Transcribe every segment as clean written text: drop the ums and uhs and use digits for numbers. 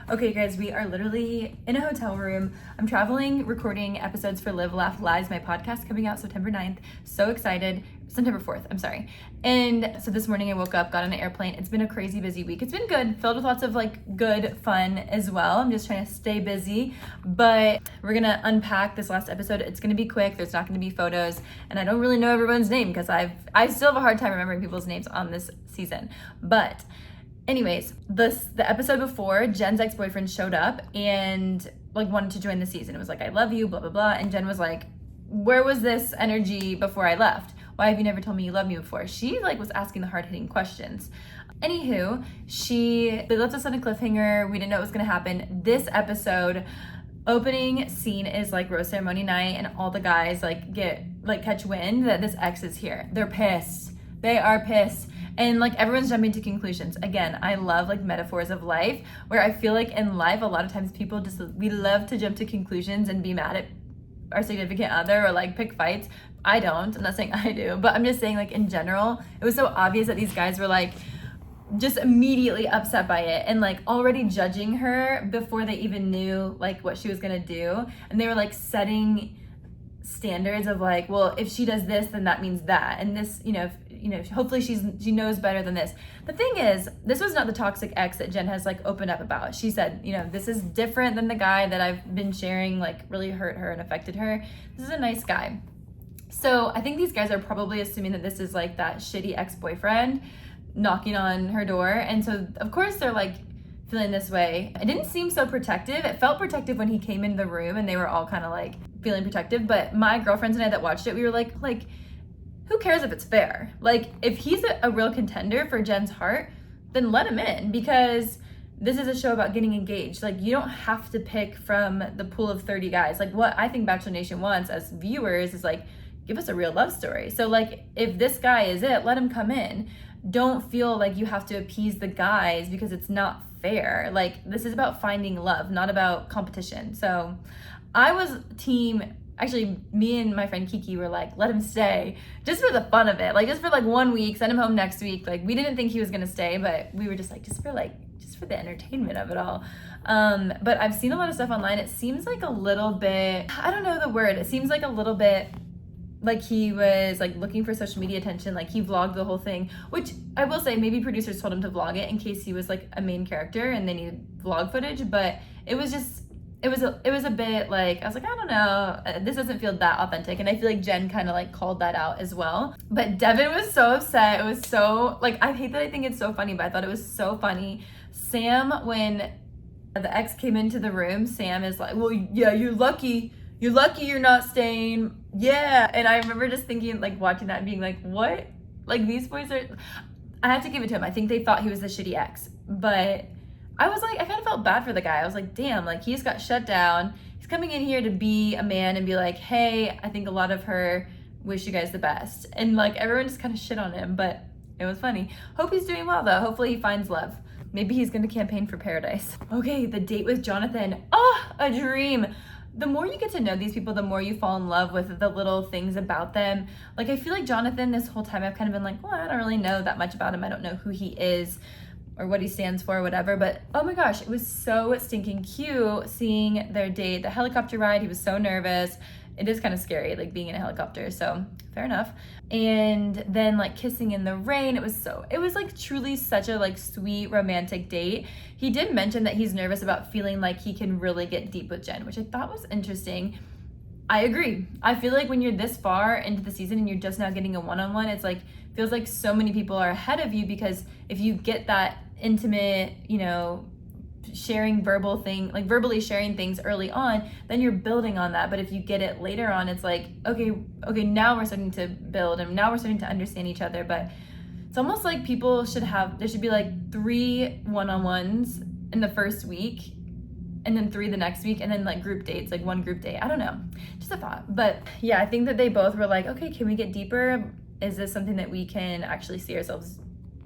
Okay, guys, we are literally in a hotel room. I'm traveling, recording episodes for Live, Laugh, Lies, my podcast coming out September 9th. So excited. September 4th, I'm sorry. And so this morning I woke up, got on an airplane. It's been a crazy busy week. It's been good, filled with lots of good fun as well. I'm just trying to stay busy, but we're gonna unpack this last episode. It's gonna be quick. There's not gonna be photos, and I don't really know everyone's name because I still have a hard time remembering people's names on this season. But anyways, the episode before, Jenn's ex-boyfriend showed up and wanted to join the season. It was like, I love you, blah, blah, blah. And Jenn was like, where was this energy before I left? Why have you never told me you love me before? She was asking the hard-hitting questions. Anywho, they left us on a cliffhanger. We didn't know it was gonna happen. This episode, opening scene is rose ceremony night, and all the guys catch wind that this ex is here. They're pissed. They are pissed. And everyone's jumping to conclusions. Again, I love metaphors of life, where I feel in life, a lot of times people we love to jump to conclusions and be mad at our significant other or pick fights. I don't. I'm not saying I do, but I'm just saying in general, it was so obvious that these guys were just immediately upset by it and already judging her before they even knew what she was gonna do. And they were setting standards of well, if she does this, then that means that, and this, hopefully she knows better than this. The thing is, this was not the toxic ex that Jenn has opened up about. She said, this is different than the guy that I've been sharing really hurt her and affected her. This is a nice guy. So I think these guys are probably assuming that this is that shitty ex-boyfriend knocking on her door, and so of course they're feeling this way. It didn't seem so protective. It felt protective when he came in the room and they were all kind of feeling protective, but my girlfriends and I that watched it, we were like who cares if it's fair? If he's a real contender for Jenn's heart, then let him in, because this is a show about getting engaged. You don't have to pick from the pool of 30 guys. What I think Bachelor Nation wants as viewers is give us a real love story. So if this guy is it, let him come in. Don't feel you have to appease the guys because it's not fair. This is about finding love, not about competition. So I was team, actually me and my friend Kiki were let him stay just for the fun of it. Just for 1 week, send him home next week. We didn't think he was gonna stay, but we were just just for the entertainment of it all. But I've seen a lot of stuff online. It seems a little bit, I don't know the word. It seems a little bit he was looking for social media attention. He vlogged the whole thing, which I will say maybe producers told him to vlog it in case he was a main character and they needed vlog footage. But it was a bit I was I don't know, this doesn't feel that authentic. And I feel Jenn kind of called that out as well. But Devin was so upset. It was so I hate that I think it's so funny, but I thought it was so funny. Sam, when the ex came into the room, Sam is well, yeah, you're lucky you're not staying. Yeah. And I remember just thinking, watching that and being what? These boys are, I have to give it to him. I think they thought he was the shitty ex, but I was I kind of felt bad for the guy. I was damn, he just got shut down. He's coming in here to be a man and be hey, I think a lot of her wish you guys the best. And everyone just kind of shit on him, but it was funny. Hope he's doing well though. Hopefully he finds love. Maybe he's gonna campaign for paradise. Okay, the date with Jonathan. Oh, a dream. The more you get to know these people, the more you fall in love with the little things about them. I feel Jonathan, this whole time I've kind of been well, I don't really know that much about him. I don't know who he is or what he stands for or whatever, but oh my gosh, it was so stinking cute seeing their date. The helicopter ride, he was so nervous. It is kind of scary, being in a helicopter, so fair enough. And then kissing in the rain, it was truly such a sweet romantic date. He did mention that he's nervous about feeling he can really get deep with Jenn, which I thought was interesting. I agree. I feel when you're this far into the season and you're just now getting a one-on-one, it's feels so many people are ahead of you, because if you get that intimate, sharing verbally sharing things early on, then you're building on that. But if you get it later on, it's okay, now we're starting to build and now we're starting to understand each other. But it's almost there should be 3 one-on-ones in the first week and then 3 the next week, and then group dates, 1 group date. I don't know, just a thought. But yeah, I think that they both were okay, can we get deeper? Is this something that we can actually see ourselves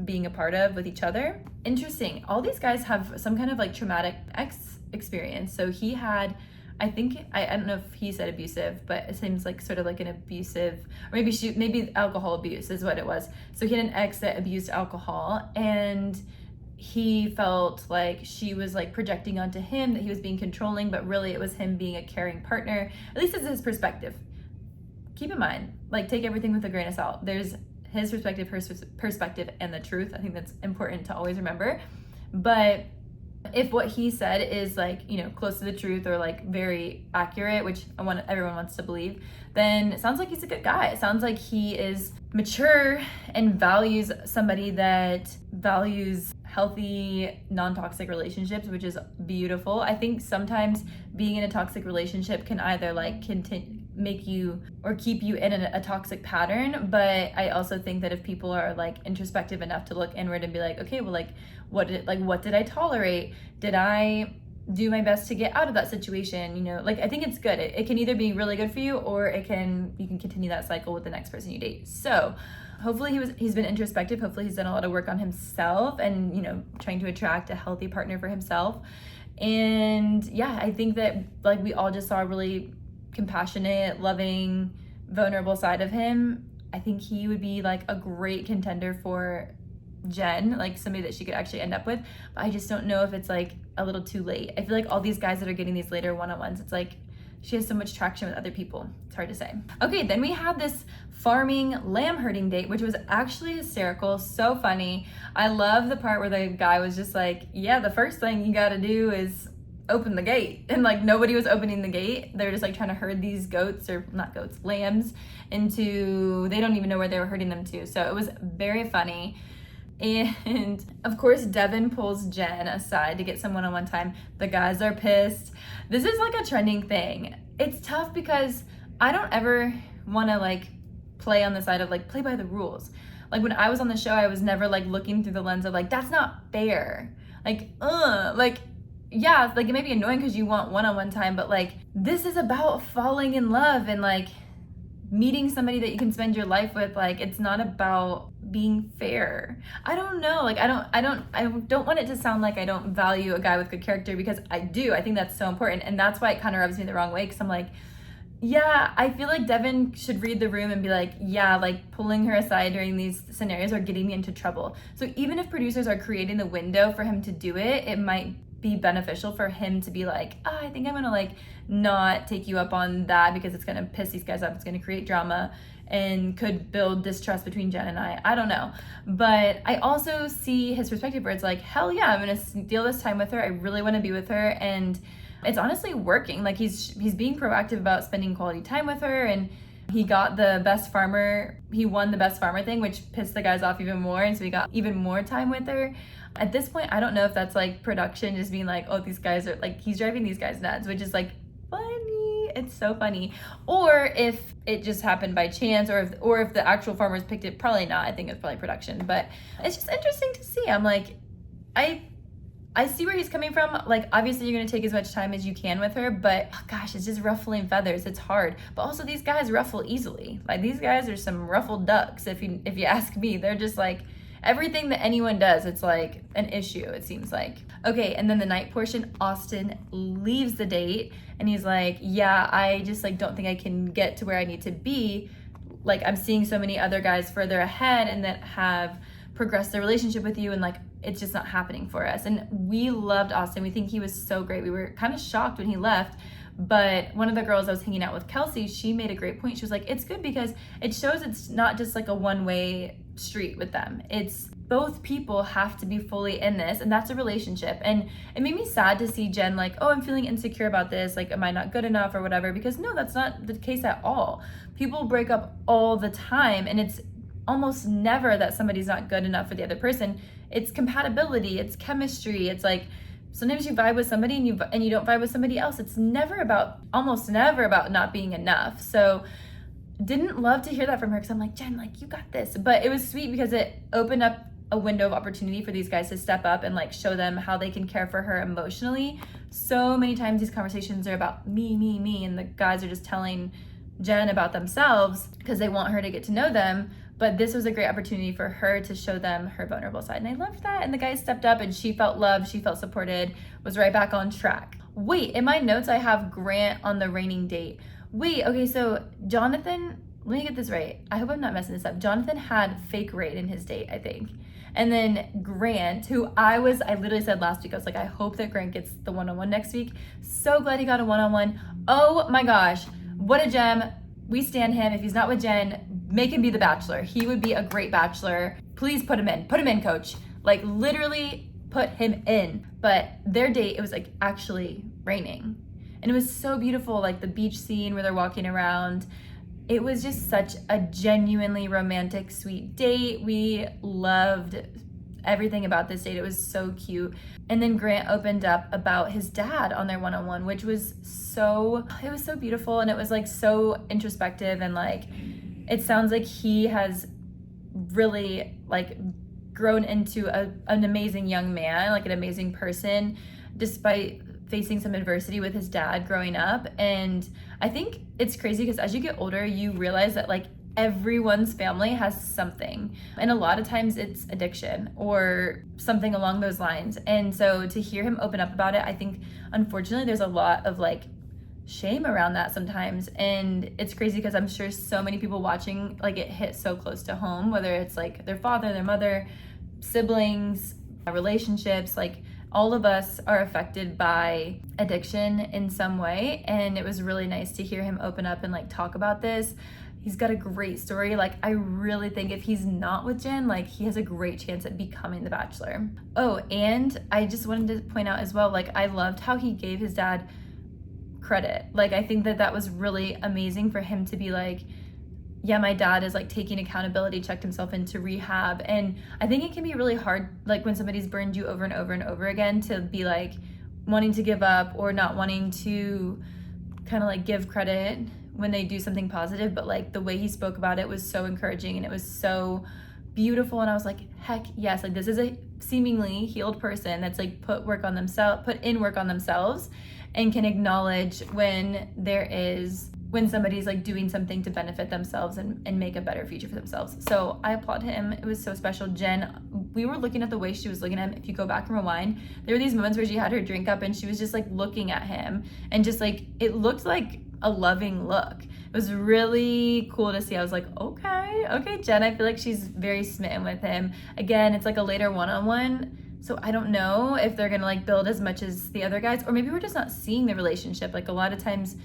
being a part of with each other? Interesting. All these guys have some kind of traumatic ex experience. So he had, I think, I don't know if he said abusive, but it seems sort of an abusive, or maybe alcohol abuse is what it was. So he had an ex that abused alcohol, and he felt like she was like projecting onto him, that he was being controlling, but really it was him being a caring partner. At least it's his perspective. Keep in mind, like, take everything with a grain of salt. There's his perspective, her perspective, and the truth. I think that's important to always remember. But if what he said is like, you know, close to the truth or like very accurate, which everyone wants to believe, then it sounds like he's a good guy. It sounds like he is mature and values somebody that values healthy, non-toxic relationships, which is beautiful. I think sometimes being in a toxic relationship can either like make you or keep you in a toxic pattern, but I also think that if people are like introspective enough to look inward and be like, okay, well, like what did I tolerate? Did I do my best to get out of that situation? You know, like, I think it's good. It can either be really good for you, or you can continue that cycle with the next person you date. So hopefully he's been introspective. Hopefully he's done a lot of work on himself and, you know, trying to attract a healthy partner for himself. And yeah, I think that like we all just saw a really compassionate, loving, vulnerable side of him. I think he would be like a great contender for Jenn, like somebody that she could actually end up with. But I just don't know if it's like a little too late. I feel like all these guys that are getting these later one-on-ones, it's like she has so much traction with other people. It's hard to say. Okay, then we had this farming lamb herding date, which was actually hysterical, so funny. I love the part where the guy was just like, yeah, the first thing you gotta do is open the gate. And like nobody was opening the gate. They were just like trying to herd these lambs into, they don't even know where they were herding them to. So it was very funny. And of course, Devin pulls Jenn aside to get some one-on-one time. The guys are pissed. This is like a trending thing. It's tough because I don't ever want to like play on the side of like play by the rules. Like when I was on the show, I was never like looking through the lens of like, that's not fair. Like, yeah, like it may be annoying because you want one-on-one time, but like this is about falling in love and like meeting somebody that you can spend your life with. Like it's not about being fair. I don't know. Like I don't want it to sound like I don't value a guy with good character, because I do. I think that's so important, and that's why it kind of rubs me the wrong way, because I'm like, yeah, I feel like Devin should read the room and be like, yeah, like pulling her aside during these scenarios are getting me into trouble. So even if producers are creating the window for him to do it, it might be beneficial for him to be like, I think I'm gonna like not take you up on that because it's gonna piss these guys off, it's gonna create drama and could build distrust between Jenn and I don't know. But I also see his perspective where it's like, hell yeah, I'm gonna steal this time with her, I really want to be with her, and it's honestly working. Like he's being proactive about spending quality time with her, and he got the best farmer, he won the best farmer thing, which pissed the guys off even more, and so he got even more time with her. At this point, I don't know if that's like production just being like, oh, these guys are like, he's driving these guys nuts, which is like funny. It's so funny. Or if it just happened by chance, or if the actual farmers picked it, probably not. I think it's probably production, but it's just interesting to see. I'm like, I see where he's coming from. Like, obviously you're gonna take as much time as you can with her, but oh gosh, it's just ruffling feathers. It's hard. But also these guys ruffle easily. Like these guys are some ruffled ducks. If you ask me, they're just like, everything that anyone does, it's like an issue, it seems like. Okay, and then the night portion, Austin leaves the date and he's like, yeah, I just like don't think I can get to where I need to be. Like I'm seeing so many other guys further ahead and that have progressed their relationship with you, and like it's just not happening for us. And we loved Austin. We think he was so great. We were kind of shocked when he left. But one of the girls I was hanging out with, Kelsey, she made a great point. She was like, it's good because it shows it's not just like a one-way street with them. It's both people have to be fully in this, and that's a relationship. And it made me sad to see Jenn like, oh, I'm feeling insecure about this. Like, am I not good enough or whatever? Because no, that's not the case at all. People break up all the time, and it's almost never that somebody's not good enough for the other person. It's compatibility, it's chemistry. It's like, sometimes you vibe with somebody and you don't vibe with somebody else. It's almost never about not being enough. So didn't love to hear that from her, because I'm like, Jenn, like you got this. But it was sweet because it opened up a window of opportunity for these guys to step up and like show them how they can care for her emotionally. So many times these conversations are about me, and the guys are just telling Jenn about themselves because they want her to get to know them. But this was a great opportunity for her to show them her vulnerable side. And I loved that. And the guys stepped up and she felt loved, she felt supported, was right back on track. Wait, in my notes, I have Grant on the raining date. Wait, okay, so Jonathan, let me get this right. I hope I'm not messing this up. Jonathan had fake rain in his date, I think. And then Grant, who I literally said last week, I was like, I hope that Grant gets the one-on-one next week. So glad he got a one-on-one. Oh my gosh, what a gem. We stan him. If he's not with Jen, make him be the Bachelor. He would be a great Bachelor. Please put him in. Put him in, coach. Like literally put him in. But their date, it was like actually raining. And it was so beautiful, like the beach scene where they're walking around. It was just such a genuinely romantic, sweet date. We loved everything about this date. It was so cute. And then Grant opened up about his dad on their one-on-one, which was so beautiful. And it was like so introspective, and like, it sounds like he has really like grown into an amazing young man, like an amazing person, despite facing some adversity with his dad growing up. And I think it's crazy because as you get older, you realize that like everyone's family has something. And a lot of times it's addiction or something along those lines. And so to hear him open up about it, I think unfortunately there's a lot of like shame around that sometimes. And it's crazy because I'm sure so many people watching, like it hit so close to home, whether it's like their father, their mother, siblings, relationships, like all of us are affected by addiction in some way. And it was really nice to hear him open up and like talk about this. He's got a great story. Like I really think if he's not with Jen, like he has a great chance at becoming the Bachelor. Oh, and I just wanted to point out as well, like I loved how he gave his dad credit. Like I think that was really amazing for him to be like, yeah, my dad is like taking accountability, checked himself into rehab. And I think it can be really hard, like when somebody's burned you over and over and over again, to be like wanting to give up or not wanting to kind of like give credit when they do something positive. But like the way he spoke about it was so encouraging and it was so beautiful. And I was like, heck yes, like this is a seemingly healed person that's like put in work on themselves and can acknowledge when somebody's like doing something to benefit themselves and make a better future for themselves. So I applaud him. It was so special. Jen, we were looking at the way she was looking at him. If you go back and rewind, there were these moments where she had her drink up and she was just like looking at him and just like, it looked like a loving look. It was really cool to see. I was like, okay, Jen, I feel like she's very smitten with him. Again, it's like a later one-on-one. So I don't know if they're gonna like build as much as the other guys, or maybe we're just not seeing the relationship. Like a lot of times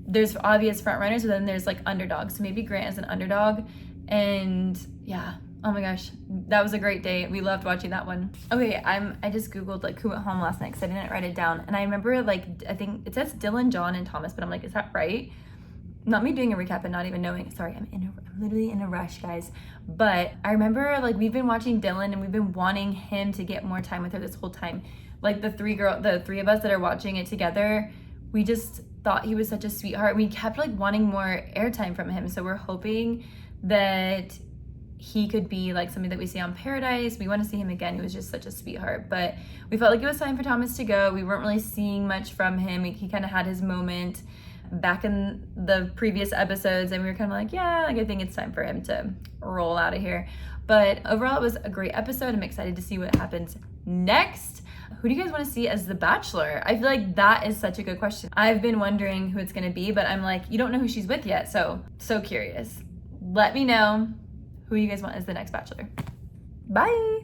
there's obvious front runners, but then there's like underdogs. So maybe Grant is an underdog. And yeah, oh my gosh, that was a great day. We loved watching that one. Okay, I just Googled like who went home last night because I didn't write it down. And I remember like, I think it says Dylan, John, and Thomas, but I'm like, is that right? Not me doing a recap and not even knowing. Sorry, I'm literally in a rush, guys. But I remember like we've been watching Dylan and we've been wanting him to get more time with her this whole time. Like the three of us that are watching it together, we just thought he was such a sweetheart. We kept like wanting more airtime from him. So we're hoping that he could be like something that we see on Paradise. We want to see him again. He was just such a sweetheart. But we felt like it was time for Thomas to go. We weren't really seeing much from him. He kind of had his moment back in the previous episodes, and we were kind of like, yeah, like I think it's time for him to roll out of here. But overall, it was a great episode. I'm excited to see what happens next. Who do you guys want to see as the Bachelor? I feel like that is such a good question. I've been wondering who it's going to be, but I'm like, you don't know who she's with yet. So curious. Let me know who you guys want as the next Bachelor. Bye.